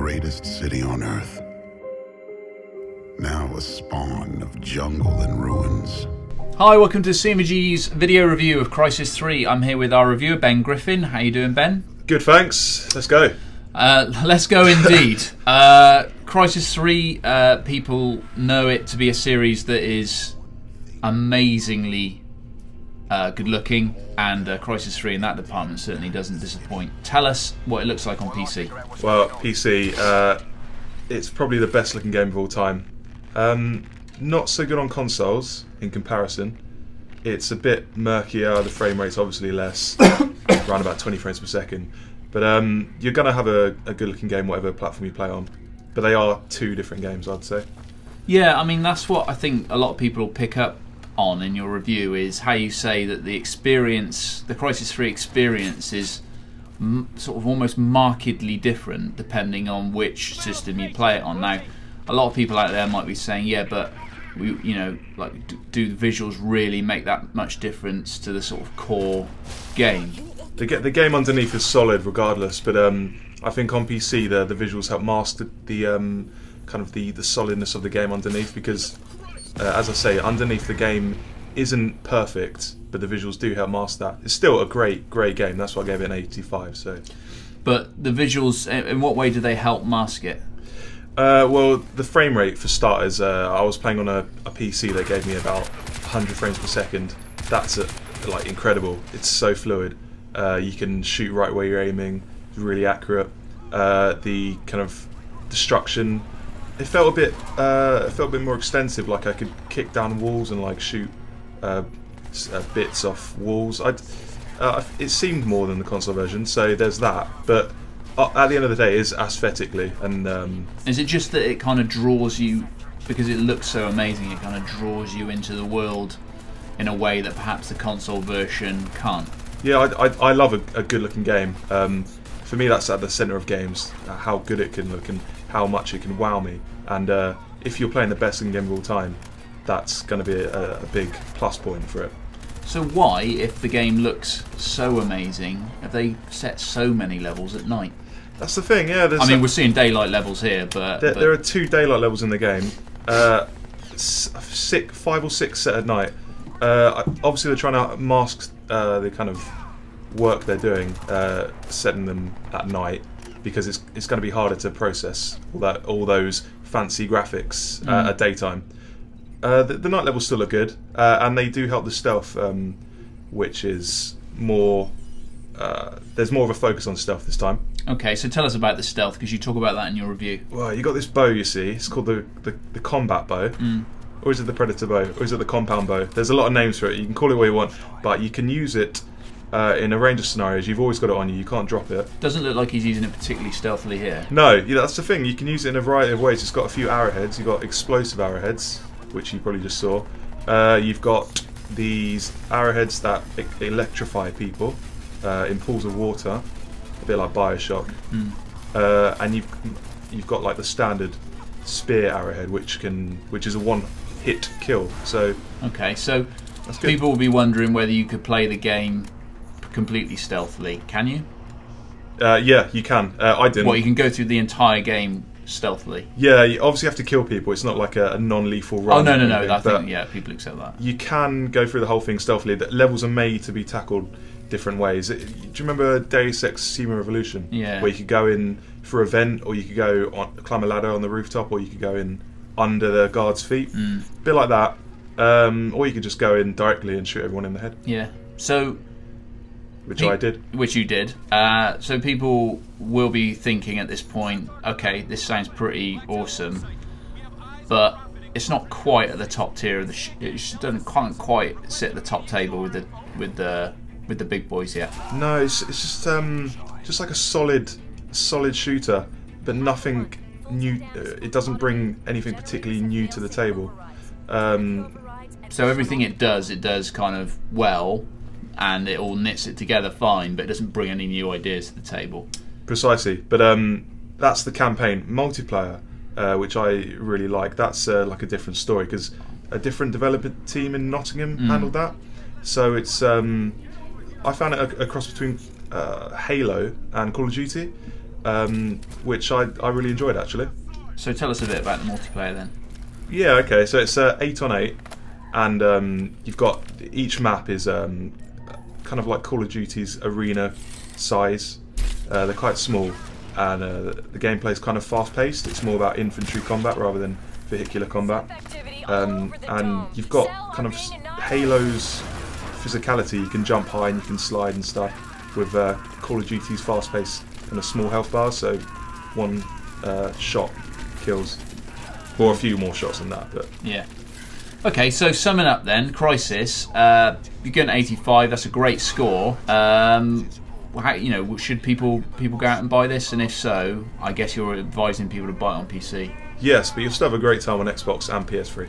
greatest city on Earth. Now a spawn of jungle and ruins. Hi, welcome to CryEngines video review of Crysis 3. I'm here with our reviewer, Ben Griffin. How you doing, Ben? Good, thanks. Let's go. Let's go indeed. Crysis 3, people know it to be a series that is amazingly good looking, and Crysis 3 in that department certainly doesn't disappoint. Tell us what it looks like on PC. Well, PC, it's probably the best looking game of all time. Not so good on consoles in comparison. It's a bit murkier, the frame rate's obviously less, around about 20 frames per second. But you're going to have a good looking game whatever platform you play on. But they are two different games, I'd say. Yeah, I mean, that's what I think a lot of people will pick up on in your review, is how you say that the experience, the Crysis 3 experience, is sort of almost markedly different depending on which system you play it on. Now, a lot of people out there might be saying, yeah, but do the visuals really make that much difference to the sort of core game? The game underneath is solid regardless, but I think on PC the visuals help mask the kind of the solidness of the game underneath, because as I say, underneath the game isn't perfect, but the visuals do help mask that. It's still a great game. That's why I gave it an 85. So, but the visuals, in what way do they help mask it? Well, the frame rate for starters. I was playing on a PC that gave me about 100 frames per second. That's like incredible. It's so fluid. You can shoot right where you're aiming. It's really accurate. The kind of destruction, it felt a bit more extensive. Like I could kick down walls and like shoot bits off walls. It seemed more than the console version, so there's that. But at the end of the day, it is aesthetically, and is it just that it kind of draws you, because it looks so amazing, it kind of draws you into the world in a way that perhaps the console version can't? Yeah, I love a good looking game. For me, that's at the centre of games, how good it can look and how much it can wow me. And if you're playing the best looking game of all time, that's going to be a big plus point for it. So why, if the game looks so amazing, have they set so many levels at night? That's the thing, yeah. I mean, we're seeing daylight levels here, but there are 2 daylight levels in the game. 5 or 6 set at night. Obviously, they're trying to mask the kind of work they're doing, setting them at night, because it's going to be harder to process all those fancy graphics at daytime. The night levels still look good, and they do help the stealth, which is more. There's more of a focus on stealth this time. Okay, so tell us about the stealth, because you talk about that in your review. Well, you got this bow, you see. It's called the combat bow, or is it the predator bow, or is it the compound bow? There's a lot of names for it. You can call it what you want, but you can use it in a range of scenarios. You've always got it on you. You can't drop it. Doesn't look like he's using it particularly stealthily here. No, yeah, that's the thing. You can use it in a variety of ways. It's got a few arrowheads. You've got explosive arrowheads, which you probably just saw. You've got these arrowheads that electrify people in pools of water, a bit like Bioshock. And you've got like the standard spear arrowhead, which is a one-hit kill. So okay, so people will be wondering whether you could play the game completely stealthily. Can you? Yeah, you can. I didn't. Well, you can go through the entire game stealthily. Yeah, you obviously have to kill people. It's not like a non-lethal run. Oh no! I think yeah, people accept that. You can go through the whole thing stealthily. The levels are made to be tackled different ways. Do you remember Deus Ex Human Revolution? Yeah. Where you could go in for a vent, or you could go climb a ladder on the rooftop, or you could go in under the guard's feet. A bit like that. Or you could just go in directly and shoot everyone in the head. Yeah. So. Which I did. Which you did. So people will be thinking at this point, okay, this sounds pretty awesome, but it's not quite at the top tier of the. It doesn't quite sit at the top table with the big boys yet. No, it's just like a solid shooter, but nothing new. It doesn't bring anything particularly new to the table. So everything it does kind of well, and it all knits it together fine, but it doesn't bring any new ideas to the table. Precisely, but that's the campaign. Multiplayer, which I really like. That's like a different story, because a different development team in Nottingham handled that. So it's I found it a cross between Halo and Call of Duty. which I really enjoyed actually. So tell us a bit about the multiplayer then. Yeah, okay, so it's 8 on 8, and you've got, each map is kind of like Call of Duty's arena size. They're quite small, and the gameplay is kind of fast paced. It's more about infantry combat rather than vehicular combat, and you've got kind of Halo's physicality. You can jump high and you can slide and stuff with Call of Duty's fast pace and a small health bar, so one shot kills, or a few more shots than that. But yeah. Okay, so summing up then, Crysis, you're getting 85. That's a great score. How, you know, should people go out and buy this? And if so, I guess you're advising people to buy it on PC. yes, but you'll still have a great time on Xbox and PS3.